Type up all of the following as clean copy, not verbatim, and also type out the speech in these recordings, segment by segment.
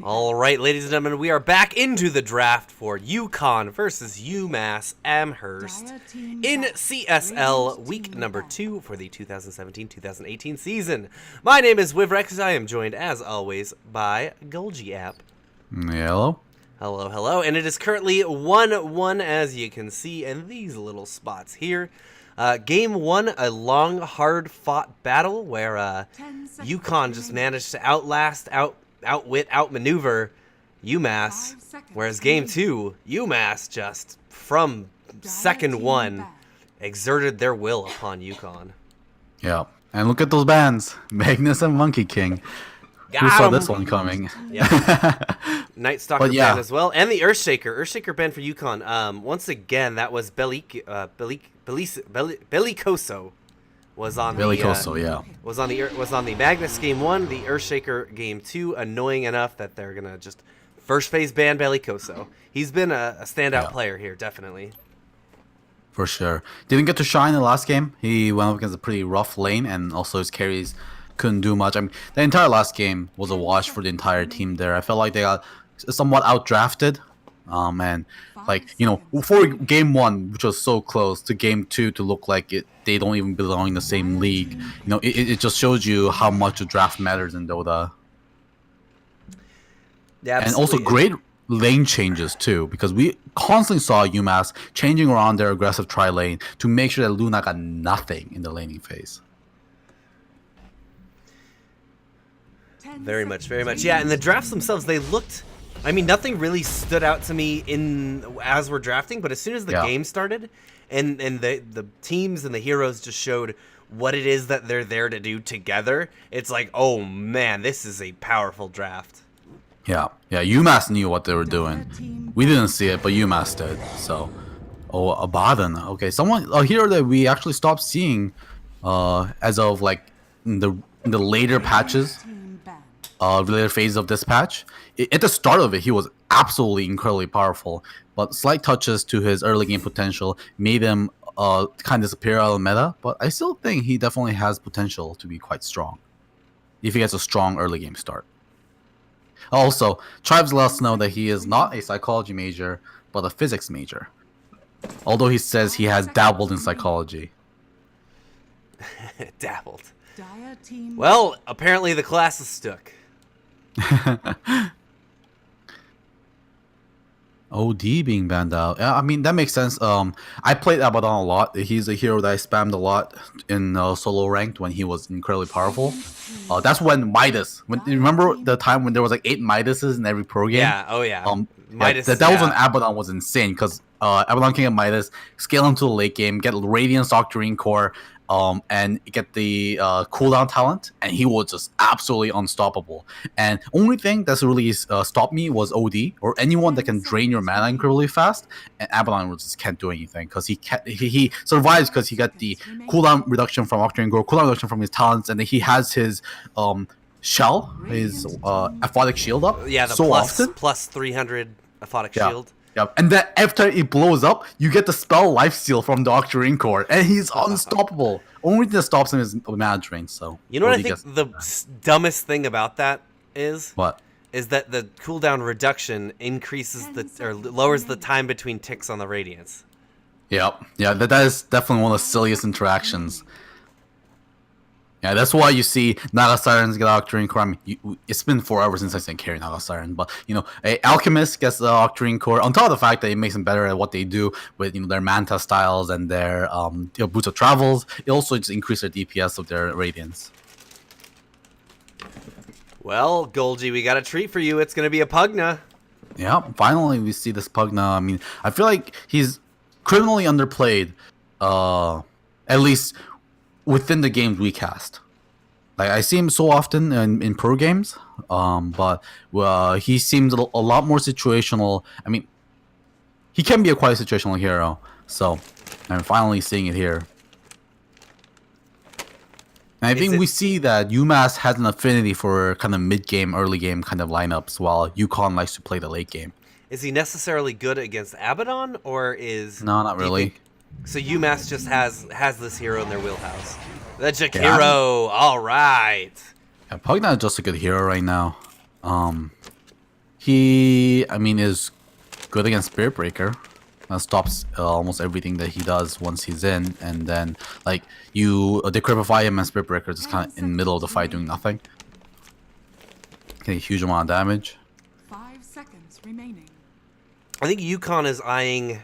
All right, ladies and gentlemen, we are back into the draft for UConn versus UMass Amherst in CSL week number 2 for the 2017-2018 season. My name is Wivrex. I am joined, as always, by Golgi App. Hello. Hello, hello. And it is currently 1-1, as you can see in these little spots here. Game 1, a long, hard-fought battle where UConn just managed to outwit, outmaneuver UMass, whereas Game 2, UMass just, from second one, exerted their will upon UConn. Yeah, and look at those bands, Magnus and Monkey King. Who saw this one coming? Yeah. Night Stalker band as well, and the Earthshaker band for UConn. Once again, that was Bellicoso was on was on the Magnus game 1, the Earthshaker game 2. Annoying enough that they're gonna just first phase ban Bellicoso. He's been a standout player here, definitely. For sure. Didn't get to shine in the last game. He went up against a pretty rough lane, and also his carries couldn't do much. I mean, the entire last game was a wash for the entire team there. I felt like they got somewhat outdrafted. And for game 1, which was so close, to game 2 to look like they don't even belong in the same league. It just shows you how much the draft matters in Dota. Yeah, and also great lane changes too, because we constantly saw UMass changing around their aggressive tri-lane to make sure that Luna got nothing in the laning phase. Very much. Yeah, and the drafts themselves, they looked... I mean, nothing really stood out to me as we're drafting, but as soon as the game started and the teams and the heroes just showed what it is that they're there to do together, it's like, oh man, this is a powerful draft. Yeah, UMass knew what they were doing. We didn't see it, but UMass did. So, Abaddon. Okay, a hero that we actually stopped seeing as of like in the later patches. Later phase of this patch. At the start of it, he was absolutely incredibly powerful, but slight touches to his early game potential made him kind of disappear out of the meta. But I still think he definitely has potential to be quite strong if he gets a strong early game start. Also, Tribes let us know that he is not a psychology major, but a physics major. Although he says he has dabbled in psychology. Dabbled. Well, apparently the class is stuck. OD being banned out. Yeah, I mean, that makes sense. I played Abaddon a lot. He's a hero that I spammed a lot in solo ranked when he was incredibly powerful. That's when Midas. Remember the time when there was like 8 Midases in every pro game? Yeah, oh yeah. Midas, that was when Abaddon was insane, because Abaddon can get Midas, scale him to the late game, get Radiant Octarine Core, and get the cooldown talent, and he was just absolutely unstoppable. And only thing that's really stopped me was OD, or anyone that can drain your mana incredibly fast, and Abaddon just can't do anything, because he survives because he got the cooldown reduction from Octarine Core, cooldown reduction from his talents, and then he has his shell, his aphotic shield up. Yeah, the plus 300 aphotic shield. Yep, and then after it blows up, you get the spell Lifesteal from the Octarine Core, and he's unstoppable. Only thing that stops him is mana drain. So you know what I think the dumbest thing about that is? What? Is that the cooldown reduction increases lowers the time between ticks on the Radiance. Yep, yeah, that is definitely one of the silliest interactions. Yeah, that's why you see Naga Sirens get Octarine Core. I mean, it's been forever since I've seen carry Naga Siren, but a Alchemist gets the Octarine Core. On top of the fact that it makes them better at what they do with their Manta styles and their Boots of Travels, it also just increases their DPS of their Radiance. Well, Golgi, we got a treat for you. It's gonna be a Pugna. Yeah, finally we see this Pugna. I mean, I feel like he's criminally underplayed, at least within the games we cast. Like, I see him so often in pro games, but he seems a lot more situational. I mean, he can be quite a situational hero, so I'm finally seeing it here. And I think we see that UMass has an affinity for kind of mid-game, early-game kind of lineups, while UConn likes to play the late game. Is he necessarily good against Abaddon, or is... No, not really. So UMass just has this hero in their wheelhouse. The Jakiro, all right. Yeah, Pugna is just a good hero right now. He, I mean, is good against Spirit Breaker. Stops almost everything that he does once he's in, and then like you decrepify him and Spirit Breaker just kind of in the middle of the fight doing nothing. Okay, huge amount of damage. 5 seconds remaining. I think UConn is eyeing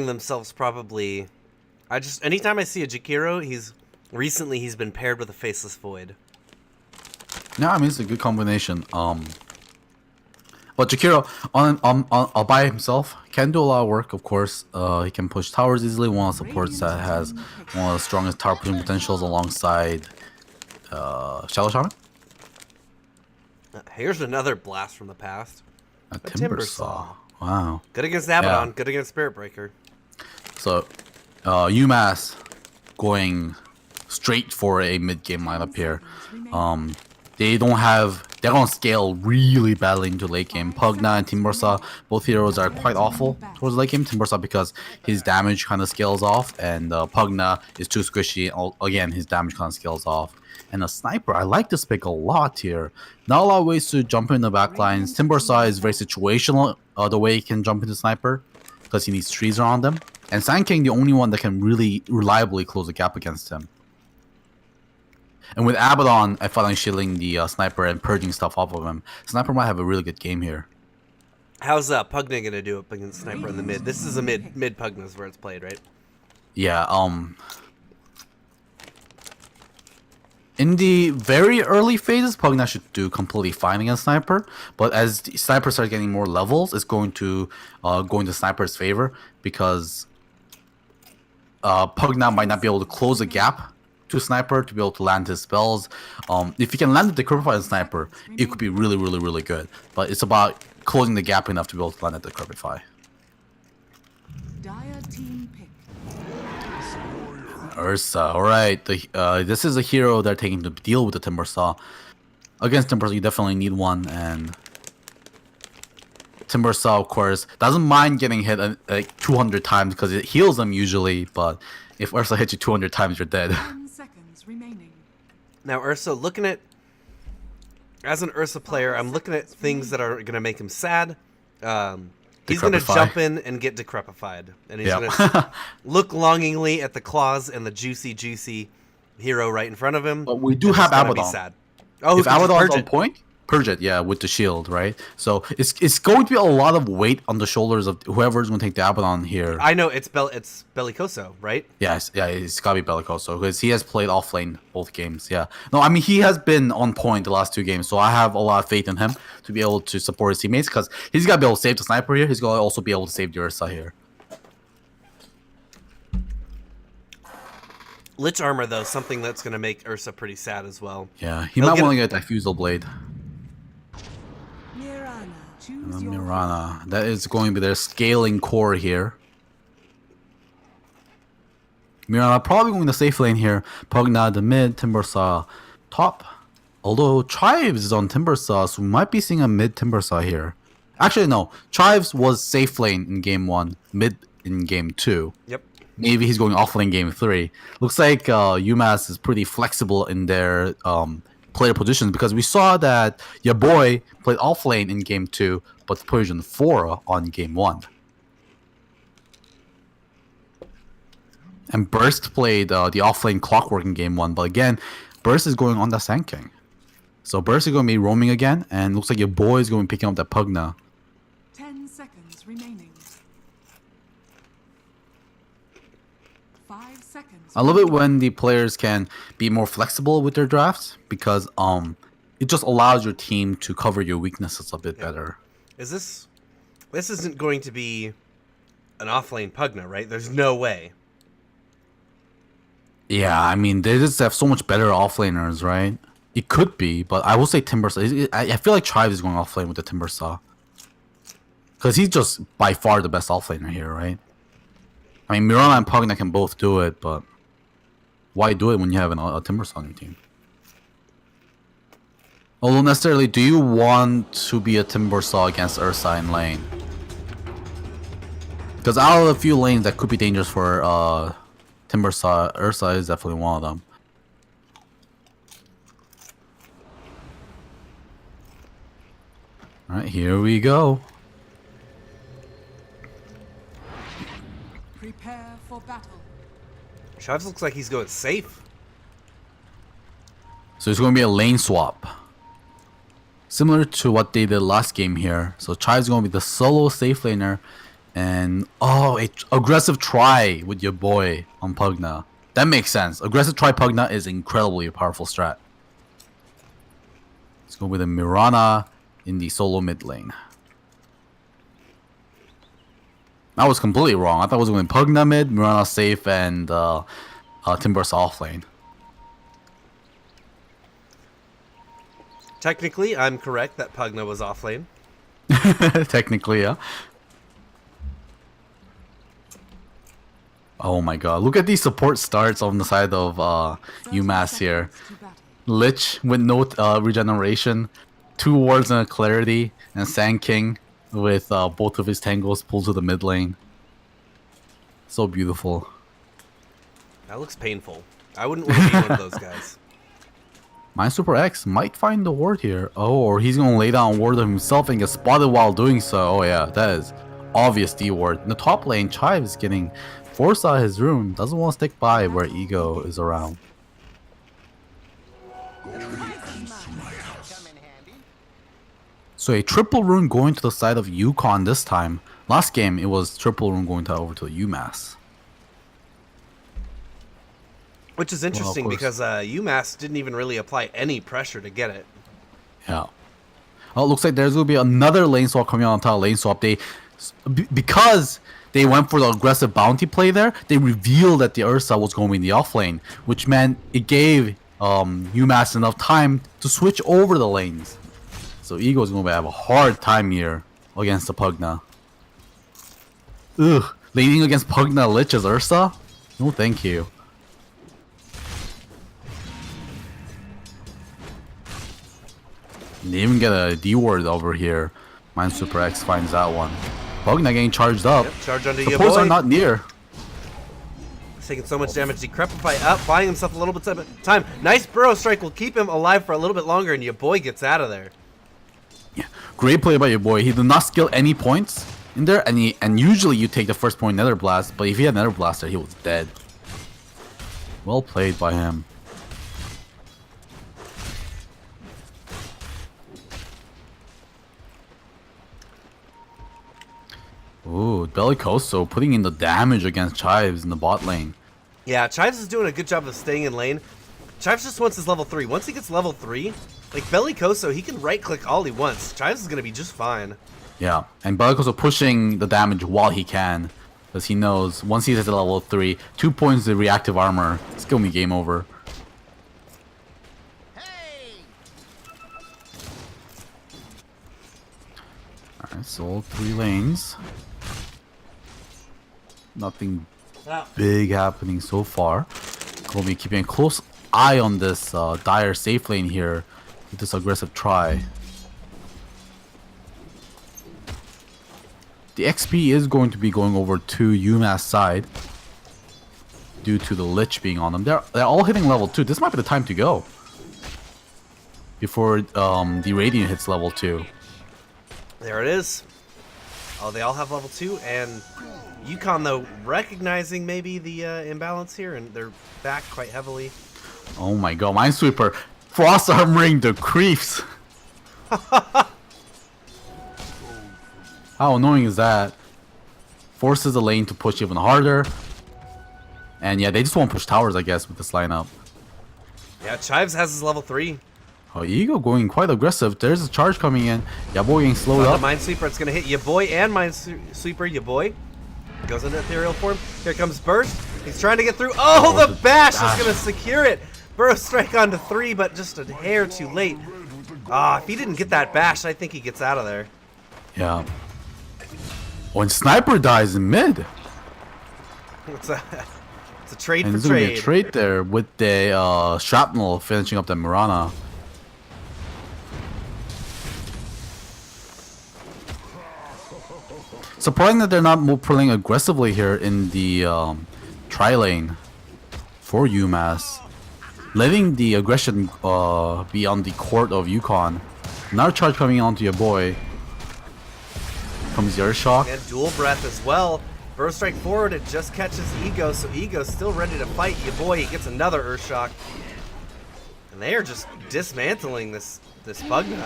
themselves probably. Anytime I see a Jakiro, he's been paired with a Faceless Void. Yeah, I mean it's a good combination. But Jakiro all by himself can do a lot of work. Of course, he can push towers easily. One of the supports that has one of the strongest tower pushing potentials alongside Shadow Shaman. Here's another blast from the past. A Timber Saw. Wow. Good against Abaddon. Good against Spirit Breaker. So, UMass going straight for a mid-game lineup here. They're gonna scale really badly into late game. Pugna and Timbersaw, both heroes are quite awful towards late game. Timbersaw because his damage kind of scales off, and Pugna is too squishy. Again, his damage kind of scales off. And a sniper, I like this pick a lot here. Not a lot of ways to jump in the backlines. Timbersaw is very situational the way he can jump into sniper because he needs trees around him. And Sand King, the only one that can really reliably close the gap against him. And with Abaddon, I felt like shielding the sniper and purging stuff off of him. Sniper might have a really good game here. How's Pugna gonna do up against Sniper in the mid? This is a mid Pugna's where it's played, right? Yeah, in the very early phases, Pugna should do completely fine against Sniper. But as the Sniper starts getting more levels, it's going to go into Sniper's favor because Pugna might not be able to close the gap to Sniper to be able to land his spells. If you can land the Decrepify on Sniper, it could be really, really, really good. But it's about closing the gap enough to be able to land the Decrepify. Dire team pick. Ursa, alright. This is a hero they're taking to deal with the Timbersaw. Against Timbersaw, you definitely need one, and Timbersaw, of course, doesn't mind getting hit like 200 times because it heals them usually, but if Ursa hits you 200 times, you're dead. 10 seconds remaining. Now, Ursa, as an Ursa player, I'm looking at things that are going to make him sad. He's going to jump in and get decrepified. And he's going to look longingly at the claws and the juicy hero right in front of him. But we do have Abaddon. Sad. Oh, if Abaddon's on point, purge it, yeah, with the shield, right? So it's going to be a lot of weight on the shoulders of whoever's going to take the Abaddon here. I know, it's Bellicoso, right? Yeah, it's got to be Bellicoso because he has played off lane both games, yeah. No, I mean, he has been on point the last 2 games, so I have a lot of faith in him to be able to support his teammates because he's got to be able to save the sniper here. He's going to also be able to save the Ursa here. Lich Armor, though, something that's going to make Ursa pretty sad as well. Yeah, he might want to get that Fusel Blade. Mirana, that is going to be their scaling core here. Mirana probably going to safe lane here. Pugna the mid, Timbersaw top. Although Chives is on Timbersaw, so we might be seeing a mid Timbersaw here. Actually, no. Chives was safe lane in game 1, mid in game 2. Yep. Maybe he's going off lane game 3. Looks like UMass is pretty flexible in their player positions because we saw that your boy played off lane in game 2, but position 4 on game 1. And Burst played the off lane Clockwork in game 1, but again, Burst is going on the Sand King. So Burst is going to be roaming again, and looks like your boy is going to be picking up that Pugna. 10 seconds remaining. 5 seconds. I love it when the players can be more flexible with their drafts because it just allows your team to cover your weaknesses a bit better. This isn't going to be an offlane Pugna, right? There's no way. Yeah, I mean, they just have so much better offlaners, right? It could be, but I will say Timbersaw. I feel like Chives is going offlane with the Timbersaw. Because he's just by far the best offlaner here, right? I mean, Mirana and Pugna can both do it, but why do it when you have a Timbersaw on your team? Although necessarily, do you want to be a Timbersaw against Ursa in lane? Because out of the few lanes that could be dangerous for Timbersaw, Ursa is definitely one of them. Alright, here we go. Prepare for battle. Chives looks like he's going safe. So it's going to be a lane swap. Similar to what they did last game here. So Chive's going to be the solo safe laner. And, oh, a aggressive try with your boy on Pugna. That makes sense. Aggressive try Pugna is incredibly powerful strat. Let's go with a Mirana in the solo mid lane. I was completely wrong. I thought it was going to be Pugna mid, Mirana safe, and Timber's off lane. Technically, I'm correct that Pugna was off lane. Technically, yeah. Oh my god, look at these support starts on the side of UMass here. To battle. Lich with no regeneration, 2 wards and a clarity, and Sand King with both of his tangles pulled to the mid lane. So beautiful. That looks painful. I wouldn't want to be one of those guys. My Super X might find the ward here. Oh, or he's gonna lay down ward of himself and get spotted while doing so. Oh yeah, that is obvious D ward. In the top lane, Chive is getting forced out of his room. Doesn't want to stick by where Ego is around. So a triple rune going to the side of UConn this time. Last game it was triple rune going over to UMass. Which is interesting course. because UMass didn't even really apply any pressure to get it. Yeah. Oh, it looks like there's going to be another lane swap coming on top of lane swap. Because they went for the aggressive bounty play there, they revealed that the Ursa was going in the off lane, which meant it gave UMass enough time to switch over the lanes. So Ego is going to have a hard time here against the Pugna. Ugh, laning against Pugna Lich as Ursa? No thank you. They even get a D ward over here. Mine Super X finds that one. Pugna getting charged up. Yep, charge under your Supports boy. are not near. He's taking so much damage. Decrepify up, buying himself a little bit of time. Nice burrow strike will keep him alive for a little bit longer, and your boy gets out of there. Yeah, great play by your boy. He did not skill any points in there, and usually you take the first point Nether Blast, but if he had Nether Blaster, he was dead. Well played by him. Ooh, Bellicoso putting in the damage against Chives in the bot lane. Yeah, Chives is doing a good job of staying in lane. Chives just wants his level 3. Once he gets level 3, like Bellicoso, he can right-click all he wants. Chives is going to be just fine. Yeah, and Bellicoso pushing the damage while he can, because he knows once he's at level 3, 2 points of reactive armor, it's going to be game over. Alright, so all 3 lanes. Nothing big happening so far. We'll be keeping a close eye on this dire safe lane here with this aggressive try. The XP is going to be going over to UMass side due to the Lich being on them. They're all hitting level 2. This might be the time to go before the Radiant hits level 2. There it is. Oh, they all have level 2, and UConn, though, recognizing maybe the imbalance here, and they're back quite heavily. Oh my god, Minesweeper frost armoring the creeps. How annoying is that? Forces the lane to push even harder. And yeah, they just won't push towers, I guess, with this lineup. Yeah, Chives has his level 3. Oh, Ego going quite aggressive. There's a charge coming in. Yabo getting slowed On up. the Minesweeper, it's going to hit your boy and Minesweeper, your boy. Goes into ethereal form. Here comes Burst. He's trying to get through. Oh, the bash is going to secure it. Burrow strike onto 3, but just a hair too late. Ah, if he didn't get that bash, I think he gets out of there. Yeah. When Sniper dies in mid. It's a trade And for there's going to be trade. a trade there with the Shrapnel finishing up the Mirana. Surprising that they're not pulling aggressively here in the tri-lane for UMass. Letting the aggression be on the court of UConn. Another charge coming onto your boy. comes your shock. And dual breath as well. Burst strike forward, it just catches Ego, so Ego's still ready to fight. Your boy, he gets another Earth Shock. And they are just dismantling this Bugna.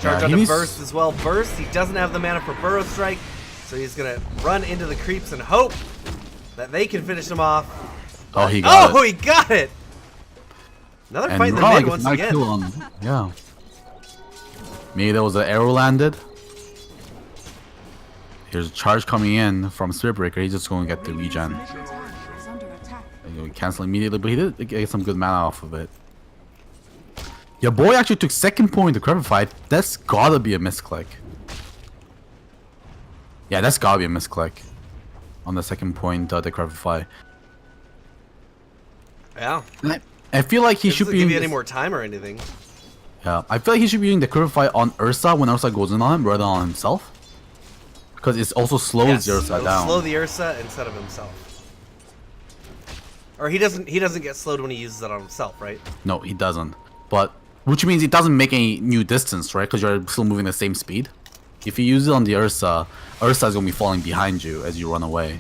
Charge onto Burst as well. Burst, he doesn't have the mana for Burrow Strike, so he's gonna run into the creeps and hope that they can finish him off. Oh, he got it. He got it! Another And fight in the Ra mid gets once another again. kill on, yeah. Maybe there was an arrow landed. Here's a charge coming in from Spirit Breaker. He's just going to get the regen. Middle tower is under attack. He cancel immediately, but he did get some good mana off of it. Your boy actually took second point in the Crevit fight. That's gotta be a misclick. Yeah, that's gotta be a misclick on the second point the Crevit fight. Yeah. And I feel like he It should doesn't be give using you any this- more time or anything. Yeah, I feel like he should be using the Crevit fight on Ursa when Ursa goes in on him rather than on himself. Because it also slows Yes, the Ursa it'll down. slow the Ursa instead of himself. Or he doesn't get slowed when he uses it on himself, right? No, he doesn't. But which means it doesn't make any new distance, right? Because you're still moving the same speed. If you use it on the Ursa, Ursa is going to be falling behind you as you run away.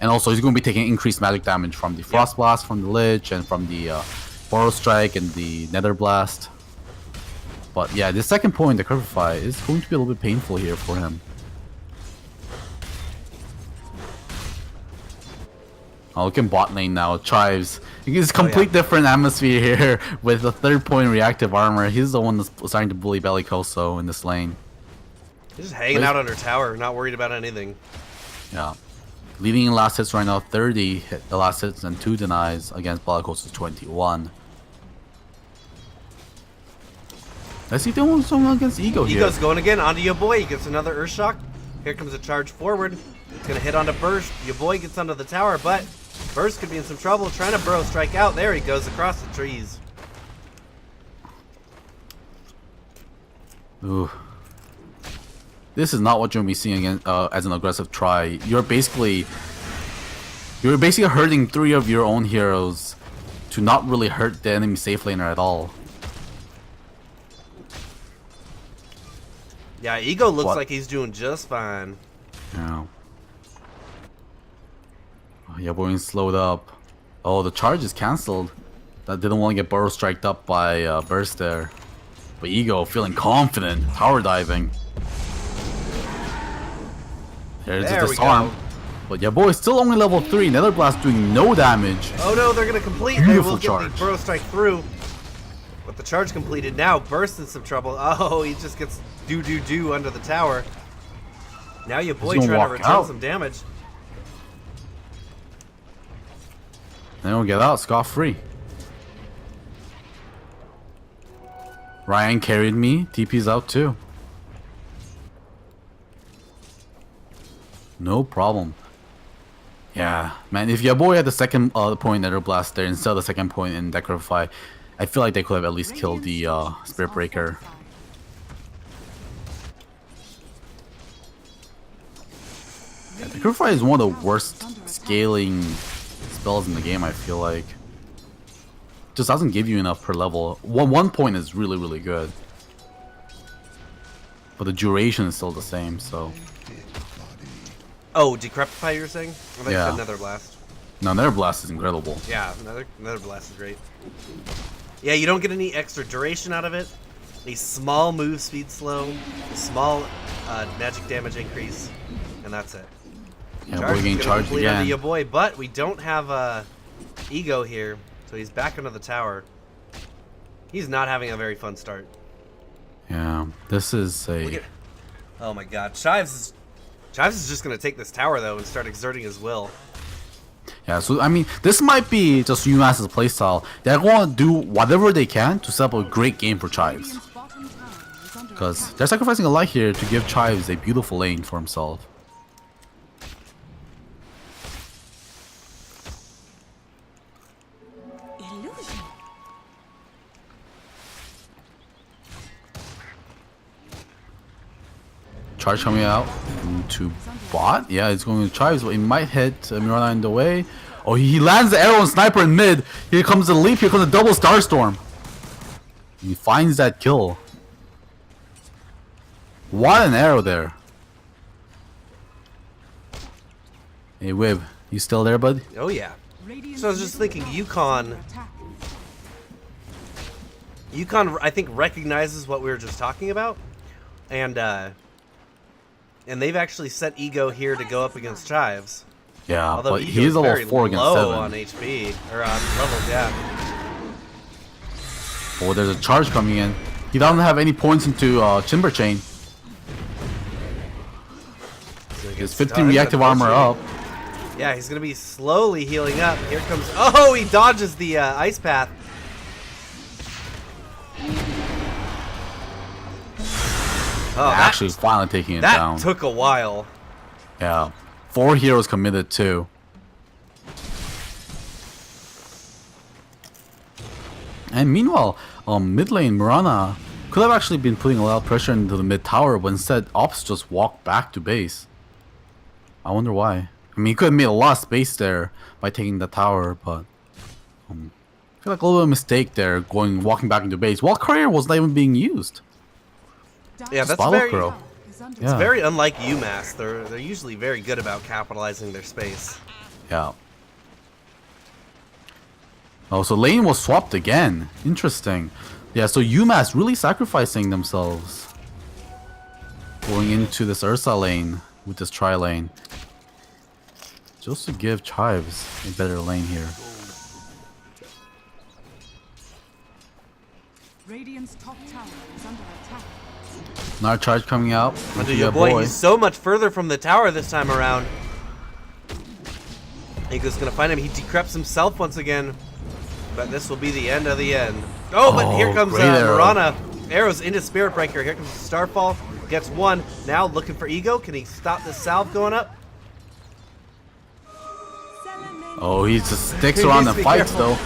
And also, he's going to be taking increased magic damage from the Frost Blast, from the Lich, and from the Burrow Strike and the Nether Blast. But yeah, the second point, the Crevit fight, is going to be a little bit painful here for him. Oh, look in bot lane now, Chives. It's complete different atmosphere here with the third point reactive armor. He's the one that's starting to bully Bellicoso in this lane. He's just hanging out under tower, not worried about anything. Yeah. Leading in last hits right now, 30 hit the last hits and 2 denies against Bellicoso's 21. Let's see if they want someone against Ego here. Ego's going again onto your boy. He gets another Earth Shock. Here comes a charge forward. It's going to hit onto Burst. Your boy gets onto the tower, but Burst could be in some trouble trying to Burrow Strike out. There he goes across the trees. Ooh. This is not what you're going to be seeing again, as an aggressive try. You're basically hurting 3 of your own heroes to not really hurt the enemy safe laner at all. Yeah, Ego looks What? like he's doing just fine. Yeah. Oh, yeah, boy, slowed up. Oh, the charge is cancelled. That didn't want to get Burrow striked up by Burst there. But Ego feeling confident, tower diving. There's There the we disarm. go. But yeah, boy, still only level 3. Nether Blast doing no damage. Oh no, they're gonna complete. They Beautiful will get charge. the Burrow Strike through. But the charge completed now. Burst in some trouble. Oh, he just gets do under the tower. Now your boy gonna trying to walk return out. some damage. They don't get out scot-free. Ryan carried me. TP's out too. No problem. Yeah, man, if your boy had the second point Nether Blast there instead of the second point in Decrify, I feel like they could have at least killed the Spirit Breaker. Yeah, Decrify is one of the worst scaling spells in the game, I feel like. Just doesn't give you enough per level. One point is really, really good. But the duration is still the same, so... Oh, Decrepify you're saying? I thought you Yeah. said Nether Blast. No, Nether Blast is incredible. Yeah, Nether Blast is great. Yeah, you don't get any extra duration out of it. A small move speed slow, a small magic damage increase, and that's it. Yeah, Charge boy is getting gonna charged complete onto again. your boy, but we don't have Ego here, so he's back under the tower. He's not having a very fun start. Yeah, this is Look a... at, oh my God, Chives is just gonna take this tower though and start exerting his will. Yeah, so I mean, this might be just UMass's playstyle. They're going to do whatever they can to set up a great game for Chives. Radiant's bottom tower is under Because attack. they're sacrificing a lot here to give Chives a beautiful lane for himself. Illusion. Charge coming out into bot. Yeah, it's going to Chives, but it might hit Mirana in the way. Oh, he lands the arrow and sniper in mid. Here comes the leap. Here comes a double Starstorm. He finds that kill. What an arrow there. Hey, Wib, you still there, bud? Oh yeah. Radiant's So I was just middle thinking, tower is UConn. under attack. UConn, I think, recognizes what we were just talking about, and they've actually set Ego here to go up against Chives. Yeah, Although but Ego's he's level very 4 against low 7. on HP or on levels, yeah. Oh, there's a charge coming in. He doesn't have any points into Timber Chain. So he His gets 15 stunned, reactive armor up. unfortunately. Yeah, he's gonna be slowly healing up. Here comes. Oh, he dodges the ice path. Oh, Actually, finally taking it that down. took a while. Yeah, 4 heroes committed too. And meanwhile, mid lane Mirana could have actually been putting a lot of pressure into the mid tower, but instead Ops just walked back to base. I wonder why. I mean, he could have made a lot of space there by taking the tower, but I feel like a little bit of a mistake there, walking back into base while courier was not even being used. Yeah, that's Bottle very. Crow. Is under Yeah. Very unlike UMass. They're usually very good about capitalizing their space. Yeah. Oh, so lane was swapped again. Interesting. Yeah, so UMass really sacrificing themselves. Going into this Ursa lane with this tri lane. Just to give Chives a better lane here. Radiant's top tower is under attack. Another charge coming out. But Into your that boy, he's so much further from the tower this time around. Ego's gonna find him. He decreps himself once again. But this will be the end of the end. Oh, but here Oh, comes great arrow. Mirana. Arrows into Spirit Breaker. Here comes the Starfall. Gets one. Now looking for Ego. Can he stop the salve going up? Oh, he just sticks around and Be fights careful. though.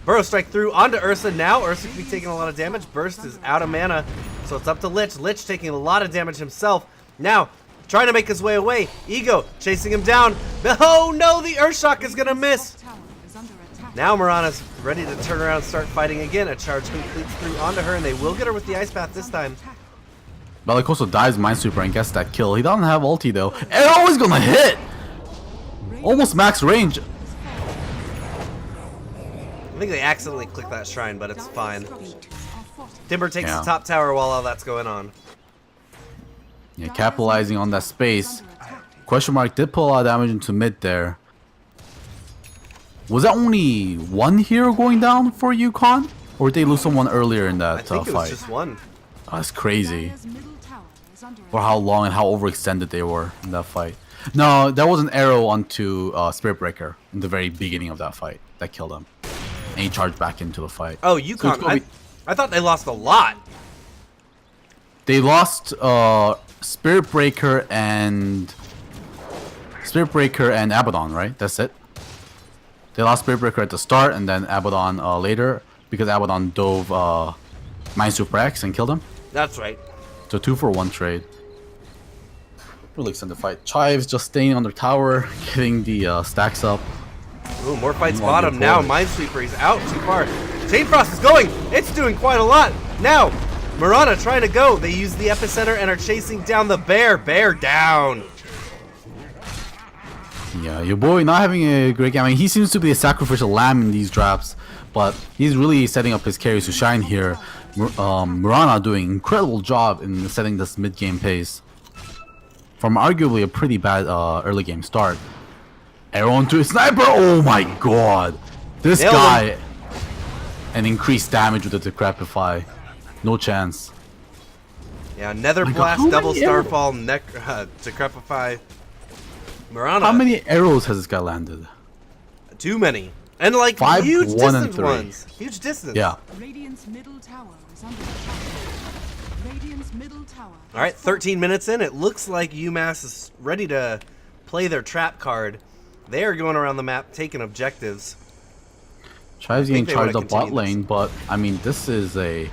Burrow Strike through onto Ursa. Now Ursa could be taking a lot of damage. Burst is out of mana. So it's up to Lich. Lich taking a lot of damage himself. Now, trying to make his way away. Ego chasing him down. Oh no, the Earthshock is gonna miss. Top tower is under attack. Now Mirana's ready to turn around and start fighting again. A charge completes through onto her, and they will get her with the Ice Path this time. Bellicoso dives Minesweeper and gets that kill. He doesn't have ulti though. Arrow is gonna hit! Almost max range. I think they accidentally clicked that shrine, but it's fine. Structures are fortified. Timber takes Yeah. the top tower while all that's going on. Yeah, capitalizing on that space. Under attack. Question mark did pull a lot of damage into mid there. Was that only one hero going down for UConn? Or did they lose someone earlier in I that think it was fight? just one. Oh, that's crazy. Dire's middle tower is under For how long and how overextended they were in that fight. No, there was an arrow onto Spirit Breaker in the very beginning of that fight that killed him. And he charged back into the fight. Oh, So it's UConn. gonna be- I thought they lost a lot. They lost Spirit Breaker and Abaddon, right? That's it. They lost Spirit Breaker at the start and then Abaddon later because Abaddon dove Minesweeper X and killed him. That's right. So 2-for-1 trade. Really extended fight. Chives just staying on their tower, getting the stacks up. Ooh, more fights More bottom. good Now forward. Minesweeper, he's out too far. Chain Frost is going. It's doing quite a lot. Now, Mirana trying to go. They use the epicenter and are chasing down the bear. Bear down. Yeah, your boy not having a great game. I mean, he seems to be a sacrificial lamb in these drafts, but he's really setting up his carries to shine here. Mirana doing an incredible job in setting this mid-game pace. From arguably a pretty bad early game start. Arrow into a sniper. Oh my god. This Nailed guy. him. And increased damage with the Decrepify. No chance. Yeah, Nether My God, Blast, how Double many arrows? Starfall, Decrepify. Mirana. How many arrows has this guy landed? Too many. And like 5, huge 1, and distance 3. ones. Huge distance. Yeah. Radiant's middle tower is under attack. Radiant's middle tower. All right, 13 minutes in. It looks like UMass is ready to play their trap card. They are going around the map taking objectives. Chives I getting think they wanna charged up bot continue this. lane, but I mean, this is a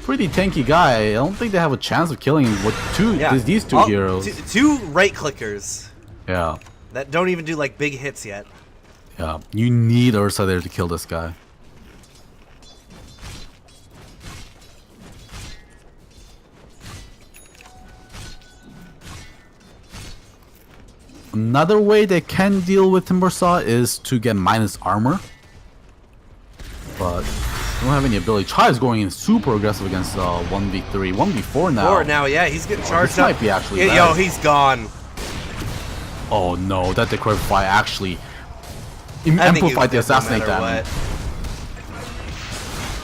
pretty tanky guy. I don't think they have a chance of killing him with these two heroes. Two right clickers Yeah, that don't even do like big hits yet. yeah. You need Ursa there to kill this guy. Another way they can deal with Timber Saw is to get minus armor. But they don't have any ability. Chive's going in super aggressive against 1v3. 1v4 now. 4 now, yeah, he's getting charged this up. might be actually Yo, bad. he's gone. Oh no, that Decrepify actually I think he was amplified the dead no assassinate matter damage. what.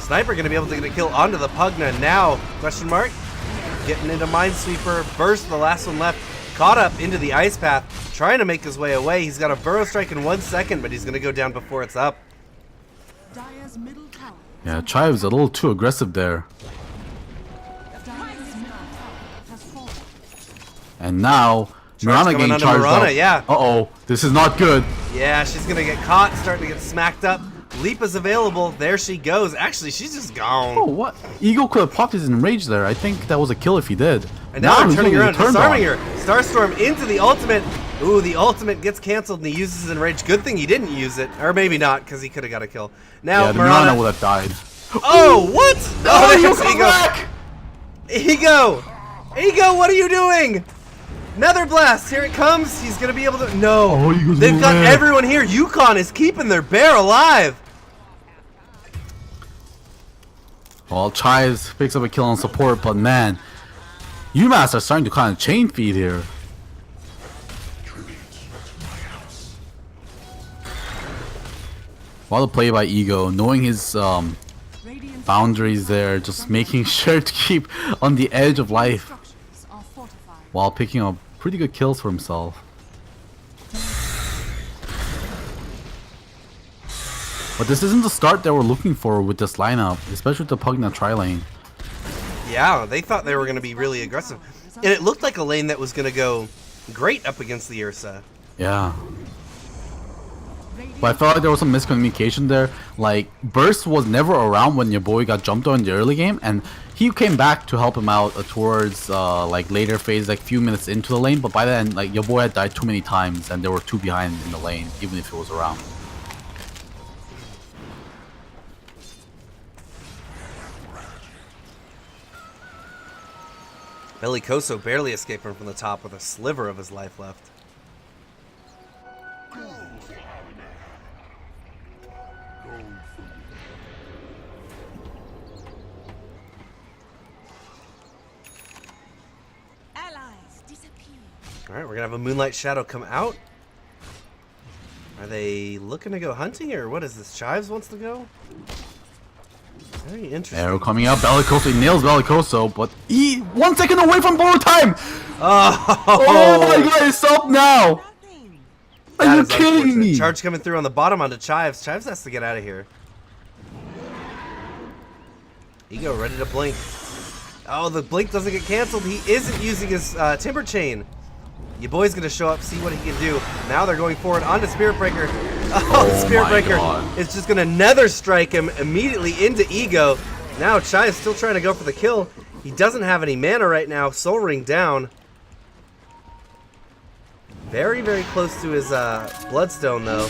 Sniper gonna be able to get a kill onto the Pugna now. Question mark? Getting into Minesweeper. Burst, the last one left. Caught up into the ice path. Trying to make his way away. He's got a burrow strike in 1 second, but he's gonna go down before it's up. Dire's middle tower. Yeah, Chive's a little too aggressive there. Dire's middle tower has fallen. And now Charge Mirana coming getting onto charged Mirana, up. yeah. Uh-oh, this is not good. Yeah, she's gonna get caught, starting to get smacked up. Leap is available. There she goes. Actually, she's just gone. Oh, what? Eagle could have popped his enrage there. I think that was a kill if he did. And now he's they're turning gonna around, get turned disarming on. her. Starstorm into the ultimate. Ooh, the ultimate gets canceled and he uses his enrage. Good thing he didn't use it. Or maybe not, because he could have got a kill. Now, Yeah, the Mirana Mirana. would have died. Oh, what? Oh, there's you come back! Ego! Ego, what are you doing? Nether Blast, here it comes. He's going to be able to... No. Oh, Ego's They've got away. everyone here. UConn is keeping their bear alive. Well, Chives picks up a kill on support, but man, UMass are starting to kind of chain feed here. Well play by Ego, knowing his Radiant's boundaries there, just making sure to keep on the edge of life structures are fortified. while picking up pretty good kills for himself. But this isn't the start that we're looking for with this lineup, especially with the Pugna tri-lane. Yeah, they thought they were going to be really aggressive. And it looked like a lane that was going to go great up against the Ursa. Yeah. But I felt like there was some miscommunication there. Like, Burst was never around when your boy got jumped on in the early game, and he came back to help him out towards like later phase, like few minutes into the lane. But by then, like your boy had died too many times, and there were two behind in the lane, even if it was around. Bellicoso barely escaping from the top with a sliver of his life left. Allies disappear. Alright, we're going to have a Moonlight Shadow come out. Are they looking to go hunting, or what is this? Chives wants to go? Very interesting. Arrow coming out, Bellicoso, he nails Bellicoso, but he 1 second away from borrow time! Oh my god, it's up now! Are That you is kidding unfortunate. me? Charge coming through on the bottom onto Chives. Chives has to get out of here. Ego ready to blink. Oh, the blink doesn't get canceled. He isn't using his timber chain. Your boy's gonna show up, see what he can do. Now they're going forward onto Spirit Breaker. Oh, the Spirit my Breaker God. is just gonna nether strike him immediately into Ego. Now Chive's still trying to go for the kill. He doesn't have any mana right now. Soul Ring down. Very, very close to his Bloodstone though.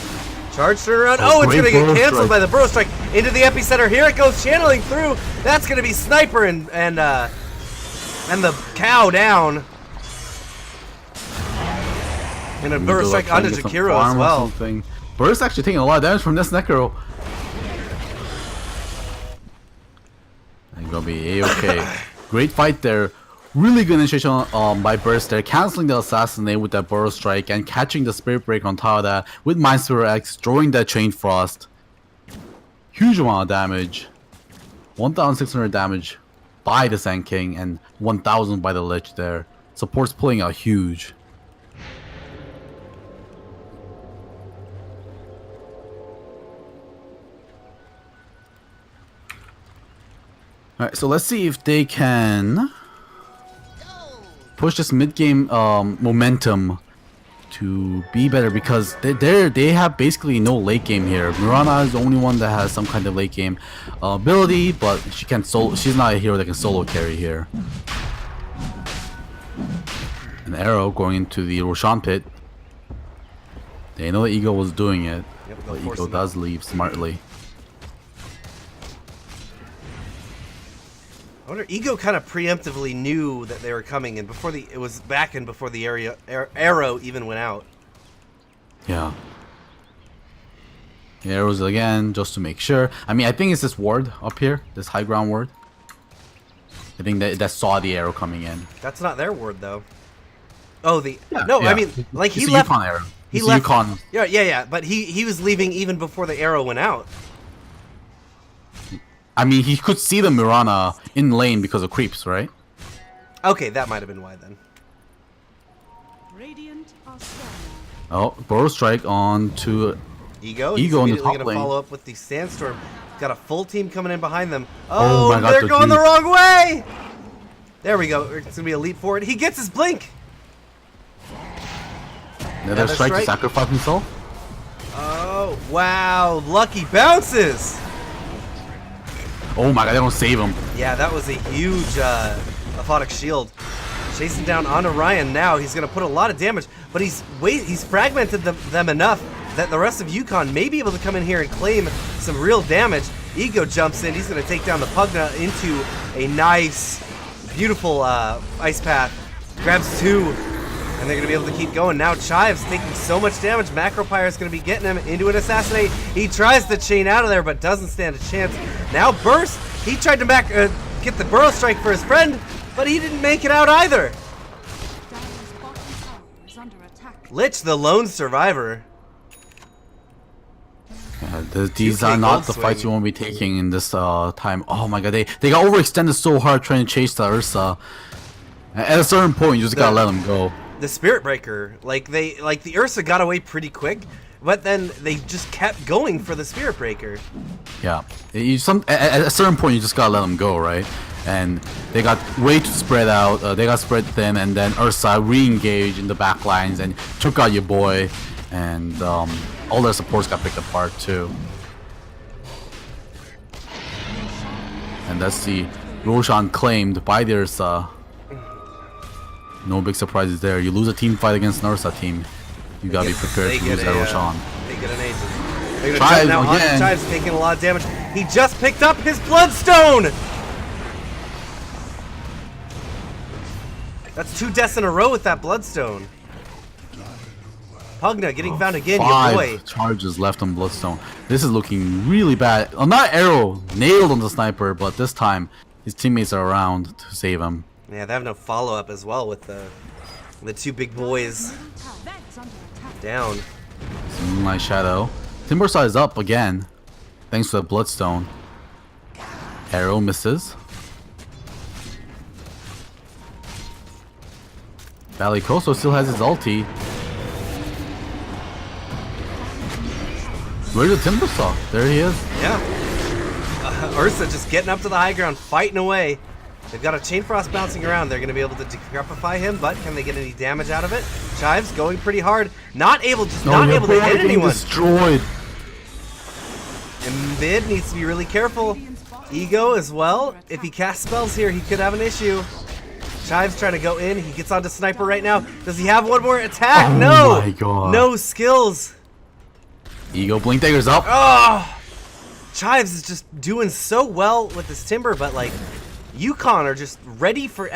Charge turnaround. Oh, it's great gonna get burrow canceled strike. by the Burrow Strike into the epicenter. Here it goes, channeling through. That's gonna be Sniper and the cow down. And a Burrow Strike onto Jakiro as well. Burst actually taking a lot of damage from this Necro. And gonna be a-okay. Great fight there. Really good initiation by Burst there, canceling the Assassinate with that Burrow Strike and catching the Spirit Breaker on top of that with Minesweeper X, drawing that Chain Frost. Huge amount of damage. 1,600 damage by the Sand King and 1,000 by the Lich there. Support's pulling out huge. Alright, so let's see if they can push this mid-game momentum to be better, because they have basically no late game here. Mirana is the only one that has some kind of late game ability, but she can't solo. She's not a hero that can solo carry here. An arrow going into the Roshan pit. They know that Ego was doing it, Yep, but they'll force Ego him does leave smartly. I wonder, Ego kind of preemptively knew that they were coming, and before it was back in before the arrow even went out. Yeah. Arrows again, just to make sure. I mean, I think it's this ward up here, this high ground ward. I think that saw the arrow coming in. That's not their ward though. Oh, I Yeah. mean, like It's he a left. UConn arrow. He It's a left. UConn. Yeah. But he was leaving even before the arrow went out. I mean, he could see the Mirana in lane because of creeps, right? Okay, that might have been why then. Radiant are strong. Oh, Burrow Strike on to Ego. Ego He's in the immediately top gonna lane. follow up with the Sandstorm. Got a full team coming in behind them. Oh Oh, my God, they're the going the juice. wrong way. There we go. It's gonna be a leap forward. He gets his blink. Nether Strike to Strike. sacrifice himself. Oh wow! Lucky bounces. Oh my god, they don't save him. Yeah, that was a huge aphotic shield. Chasing down onto Ryan now. He's going to put a lot of damage, but he's fragmented them enough that the rest of UConn may be able to come in here and claim some real damage. Ego jumps in. He's going to take down the Pugna into a nice, beautiful ice path. Grabs 2, and they're going to be able to keep going. Now Chives taking so much damage. Macropyre is going to be getting him into an assassinate. He tries to chain out of there, but doesn't stand a chance. Now Burst. He tried to get the Burrow Strike for his friend, but he didn't make it out either. Dire's bottom tower is under attack. Lich, the lone survivor. These 2K are not gold the fights swing. you want to be taking in this time. Oh my god, they got overextended so hard trying to chase the Ursa. At a certain point, you just gotta let them go. The Spirit Breaker, the Ursa got away pretty quick, but then they just kept going for the Spirit Breaker. Yeah, at a certain point, you just gotta let them go, right? And they got way too spread out. They got spread thin, and then Ursa re-engaged in the back lines and took out your boy, and all their supports got picked apart too. And that's the Roshan claimed by the Ursa. No big surprises there. You lose a team fight against an Ursa team, you gotta be prepared to lose that Roshan. They get an agent. They're gonna Chives jump now onto again. Chives, taking a lot of damage. He just picked up his Bloodstone! That's 2 deaths in a row with that Bloodstone. Pugna getting found again, your boy. 5 charges left on Bloodstone. This is looking really bad. Not arrow nailed on the sniper, but this time his teammates are around to save him. Yeah, they have no follow-up as well with the 2 big boys Middle tower is under attack. down. Moonlight Shadow. Timbersaw is up again, thanks to the Bloodstone. Arrow misses. Valikoso still has his ulti. Where's the Timbersaw? There he is. Yeah. Ursa just getting up to the high ground, fighting away. They've got a Chain Frost bouncing around. They're going to be able to decrepify him, but can they get any damage out of it? Chives going pretty hard. Not able to hit anyone. Destroyed. And mid needs to be really careful. Ego as well. If he casts spells here, he could have an issue. Chives trying to go in. He gets onto Sniper right now. Does he have one more attack? Oh No. my God. No skills. Ego Blink Dagger's up. Oh, Chives is just doing so well with this Timber, but like UConn are just ready for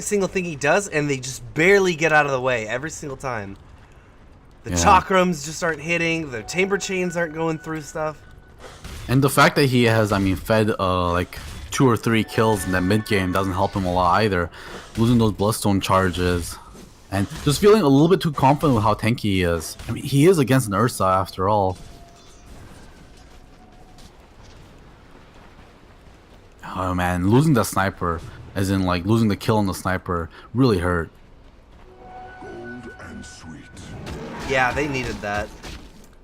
single thing he does, and they just barely get out of the way every single time. The chakrams just aren't hitting. The Timber chains aren't going through stuff. And the fact that he has, fed like 2 or 3 kills in that mid game doesn't help him a lot either. Losing those Bloodstone charges. And just feeling a little bit too confident with how tanky he is. I mean, he is against an Ursa after all. Oh man, losing the sniper, as in like losing the kill on the sniper, really hurt. Gold and sweet. Yeah, they needed that.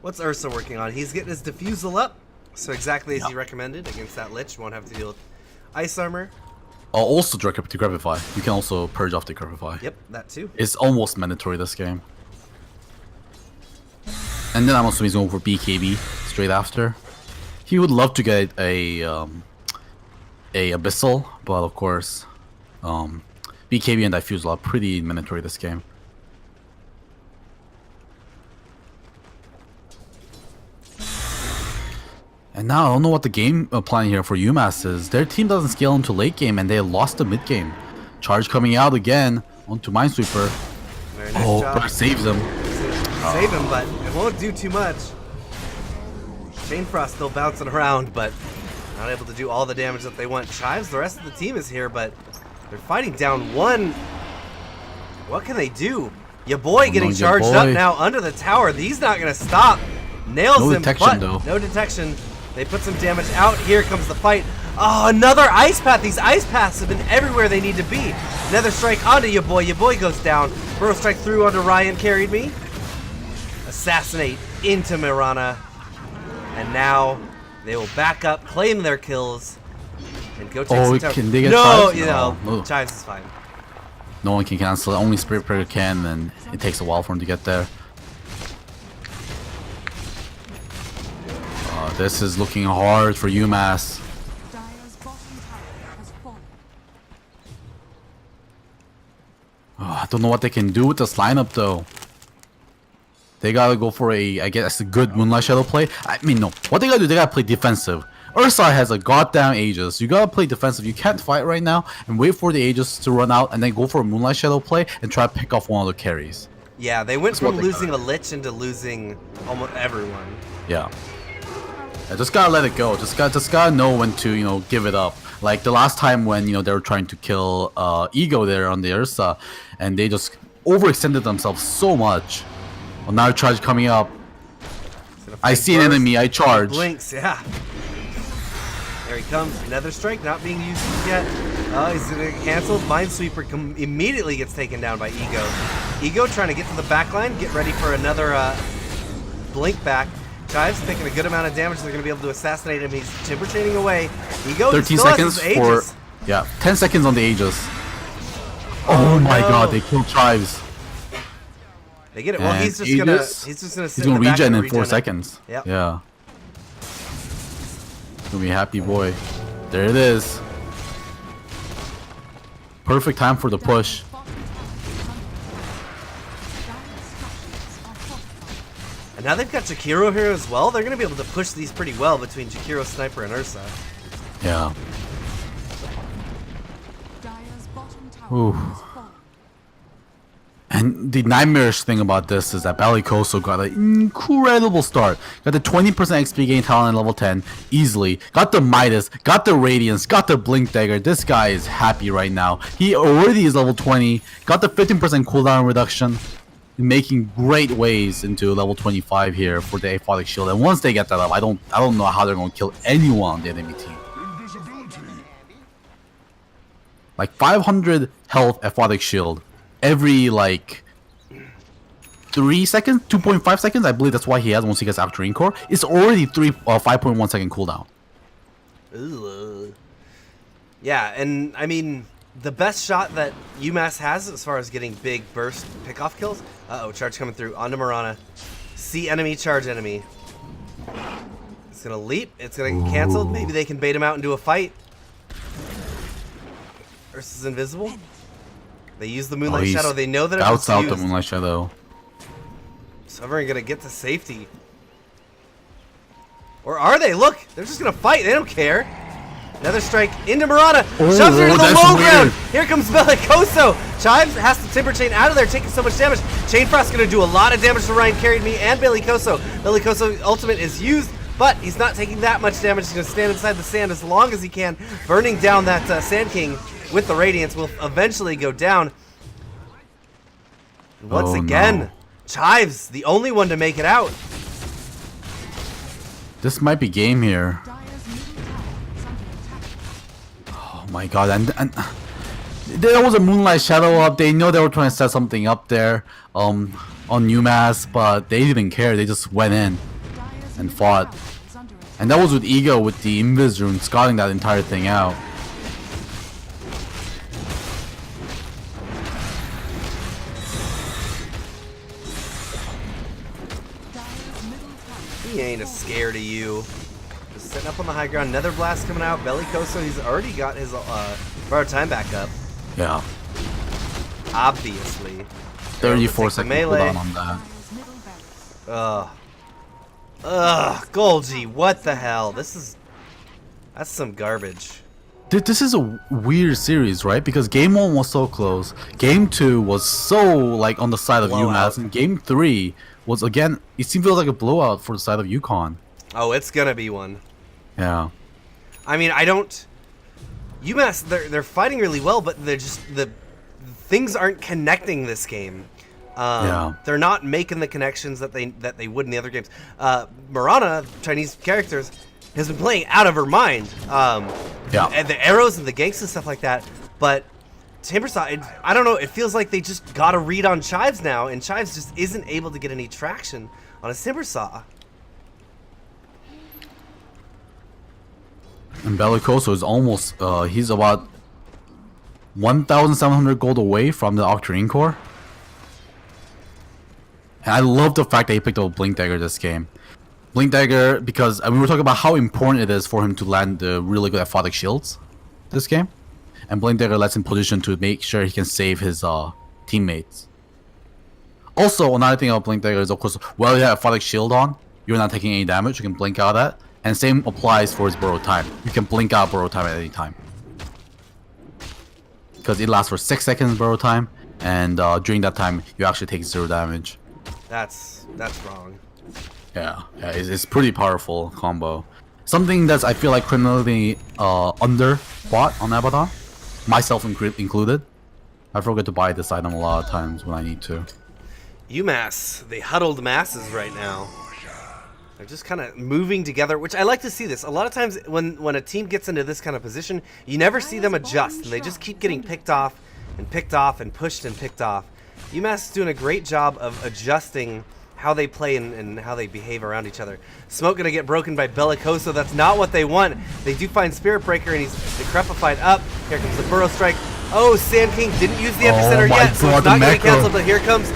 What's Ursa working on? He's getting his Diffusal up, so exactly as he recommended against that Lich. Won't have to deal with Ice Armor. Also, Decrepify. You can also purge off Decrepify. Yep, that too. It's almost mandatory this game. And then I'm assuming he's going for BKB straight after. He would love to get a Abyssal, but of course, BKB and Diffusal are pretty mandatory this game. And now I don't know what the game plan here for UMass is. Their team doesn't scale into late game, and they lost the mid game. Charge coming out again onto Minesweeper. Very nice Oh, job. but saves him. Save him, but it won't do too much. Chain Frost still bouncing around, but not able to do all the damage that they want. Chives, the rest of the team is here, but they're fighting down one. What can they do? Your boy getting charged up now under the tower. He's not going to stop. Nails no him, detection, but though. no detection. They put some damage out. Here comes the fight. Oh, another ice path. These ice paths have been everywhere they need to be. Another strike onto your boy. Your boy goes down. Burrow strike through onto Ryan. Carried me. Assassinate into Mirana. And now they will back up, claim their kills, and go take some tower. Can they get no, Chives? you know, No. Chives is fine. No one can cancel it. Only Spirit Breaker can, and it takes a while for him to get there. This is looking hard for UMass. Dire's bottom tower has fallen. I don't know what they can do with this lineup, though. They gotta go for I guess, a good Moonlight Shadow play. I mean, no. What they gotta do, they gotta play defensive. Ursa has a goddamn Aegis. You gotta play defensive. You can't fight right now and wait for the Aegis to run out and then go for a Moonlight Shadow play and try to pick off one of the carries. Yeah, they went That's from what they losing a Lich into losing almost everyone. Yeah. I just gotta let it go. Just gotta know when to, you know, give it up. Like the last time when, you know, they were trying to kill Ego there on the Ursa, and they just overextended themselves so much. Well, now charge coming up. I see an enemy. I charge. Blinks, yeah. There he comes. Another strike not being used yet. He's gonna get canceled. Minesweeper immediately gets taken down by Ego. Ego trying to get to the back line. Get ready for another blink back. Chives taking a good amount of damage. They're going to be able to assassinate him. He's timber chaining away. Ego 13 still seconds has his for... Aegis. Yeah, 10 seconds on the Aegis. Oh my no. god, they killed Chives. They get it. Well, And he's just Aegis, gonna sit he's in gonna the back regen and in 4 it. seconds. Yep. Yeah. Gonna be a happy boy. There it is. Perfect time for the push. And now they've got Jakiro here as well. They're going to be able to push these pretty well between Jakiro, Sniper, and Ursa. Yeah. Dire's bottom tower Ooh. has fallen. And the nightmarish thing about this is that Bellicoso got an incredible start. Got the 20% XP gain talent at level 10 easily. Got the Midas, got the Radiance, got the Blink Dagger. This guy is happy right now. He already is level 20. Got the 15% cooldown reduction. Making great ways into level 25 here for the Aphotic Shield. And once they get that up, I don't know how they're going to kill anyone on the enemy team. Invisibility. Like 500 health Aphotic Shield every like 3 seconds, 2.5 seconds. I believe that's why he has once he gets After Core. It's already 5.1 second cooldown. Ooh. Yeah, and I mean, the best shot that UMass has as far as getting big burst pickoff kills. Uh-oh, charge coming through onto Mirana. See enemy, charge enemy. It's gonna leap. It's gonna get canceled. Maybe they can bait him out into a fight. Ursa's invisible. They use the Moonlight he's Shadow. They know that Outs it's out used. the Moonlight Shadow. Sovereign gonna get to safety. Or are they? Look, they're just gonna fight. They don't care. Another strike into Mirana. Shoves her to the that's low weird. ground. Here comes Bellicoso. Chives has to Timber Chain out of there, taking so much damage. Chain Frost gonna do a lot of damage to Ryan Carried Me and Bellicoso. Bellicoso ultimate is used, but he's not taking that much damage. He's gonna stand inside the sand as long as he can, burning down that Sand King with the Radiance. Will eventually go down. And once again, no. Chives, the only one to make it out. This might be game here. Dire's middle tower is under attack. Oh my god, and there was a Moonlight Shadow up. They know they were trying to set something up there on UMass, but they didn't care. They just went in Dire's and middle fought. tower is under attack. And that was with Ego with the Invis Rune scouting that entire thing out. Dire's middle tower. He ain't scared of you. Just sitting up on the high ground. Nether Blast coming out. Bellicoso, he's already got his borrowed time back up. Yeah. Obviously. 34 Take the second melee. cooldown on that. Dire's middle barracks. Ugh. Ugh. Golgi, what the hell? That's some garbage. This is a weird series, right? Because game 1 was so close. Game 2 was so like on the side of Blowout. UMass, and game 3 was again, it seems like a blowout for the side of UConn. Oh, it's gonna be one. Yeah. I mean, I don't. UMass, they're fighting really well, but they're just the things aren't connecting this game. Yeah. They're not making the connections that they would in the other games. Marana, Chinese characters, has been playing out of her mind. Yeah. And the arrows and the ganks and stuff like that. But Timbersaw, I don't know. It feels like they just got a read on Chives now, and Chives just isn't able to get any traction on a Timbersaw. And Bellicoso is almost, he's about 1,700 gold away from the Octarine Core. And I love the fact that he picked up Blink Dagger this game. Blink Dagger, because we were talking about how important it is for him to land the really good aphotic shields this game. And Blink Dagger lets him position to make sure he can save his teammates. Also, another thing about Blink Dagger is, of course, while you have aphotic shield on, you're not taking any damage. You can blink out that. And same applies for his burrow time. You can blink out burrow time at any time. Because it lasts for 6 seconds burrow time. And during that time, you actually take 0 damage. That's wrong. Yeah, it's pretty powerful combo. Something that's I feel like criminally under bought on Abaddon, myself included. I forget to buy this item a lot of times when I need to. UMass, the huddled masses right now. They're just kind of moving together, which I like to see this. A lot of times when a team gets into this kind of position, you never see them adjust, and they just keep getting picked off and pushed and picked off. UMass is doing a great job of adjusting how they play and how they behave around each other. Smoke gonna get broken by Bellicoso. That's not what they want. They do find Spirit Breaker, and he's decrepified up. Here comes the Burrow Strike. Oh, Sand King didn't use the Epicenter yet, so it's not gonna cancel, but here comes...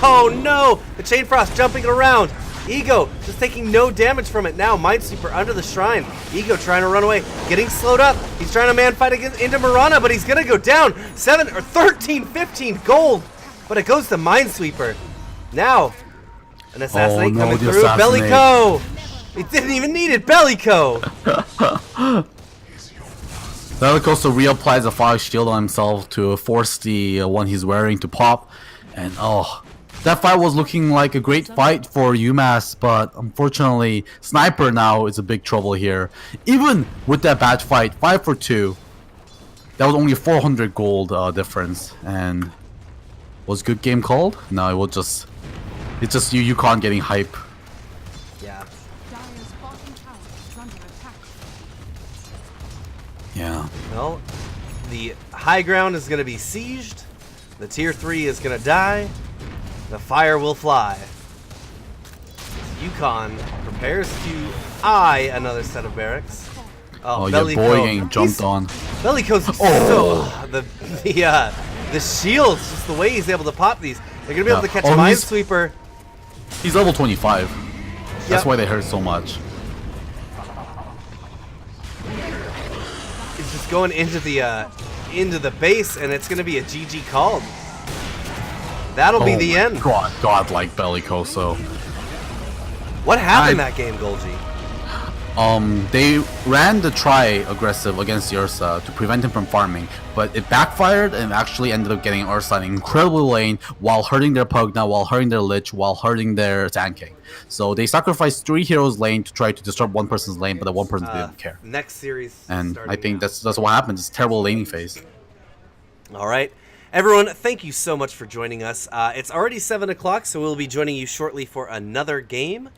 Oh no! The Chain Frost jumping around. Ego just taking no damage from it now. Minesweeper under the shrine. Ego trying to run away, getting slowed up. He's trying to man fight into Marana, but he's gonna go down. 15 gold, but it goes to Minesweeper. Now, an assassinate coming through. Bellico. It didn't even need it. Bellico. Bellicoso reapplies a fire shield on himself to force the one he's wearing to pop, and oh. That fight was looking like a great fight for UMass, but unfortunately, Sniper now is a big trouble here. Even with that bad fight, 5 for 2, that was only 400 gold difference. And was good game called? No, it's just UConn getting hype. Yeah. Dire's bottom tower is under attack. Yeah. Well, the high ground is going to be sieged. The tier 3 is going to die. The fire will fly. UConn prepares to eye another set of barracks. Oh, your boy getting jumped on. Bellico's the shields, just the way he's able to pop these. They're gonna be able to catch Minesweeper. He's level 25. That's why they hurt so much. It's just going into the base, and it's gonna be a GG called. That'll be the end. God like Bellicoso. What happened in that game, Golgi? They ran the try aggressive against Ursa to prevent him from farming, but it backfired and actually ended up getting Ursa an incredible lane while hurting their Pugna, while hurting their Lich, while hurting their Sand King. So they sacrificed 3 heroes' lane to try to disrupt one person's lane, but the one person didn't care. Next series. And I think that's what happens. It's terrible laning phase. All right. Everyone, thank you so much for joining us. It's already 7 o'clock, so we'll be joining you shortly for another game.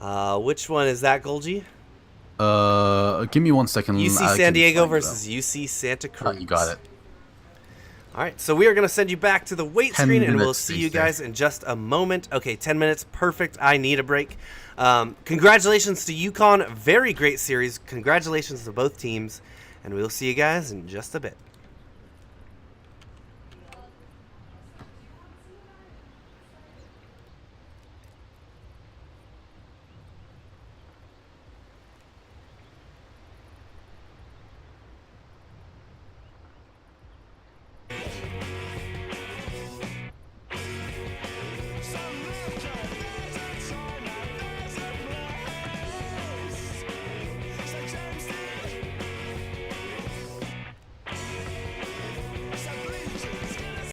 Which one is that, Golgi? Give me 1 second. UC San Diego versus UC Santa Cruz. Oh, you got it. All right, so we are going to send you back to the wait screen, and we'll see you guys in just a moment. Okay, 10 minutes, perfect. I need a break. Congratulations to UConn. Very great series. Congratulations to both teams, and we'll see you guys in just a bit.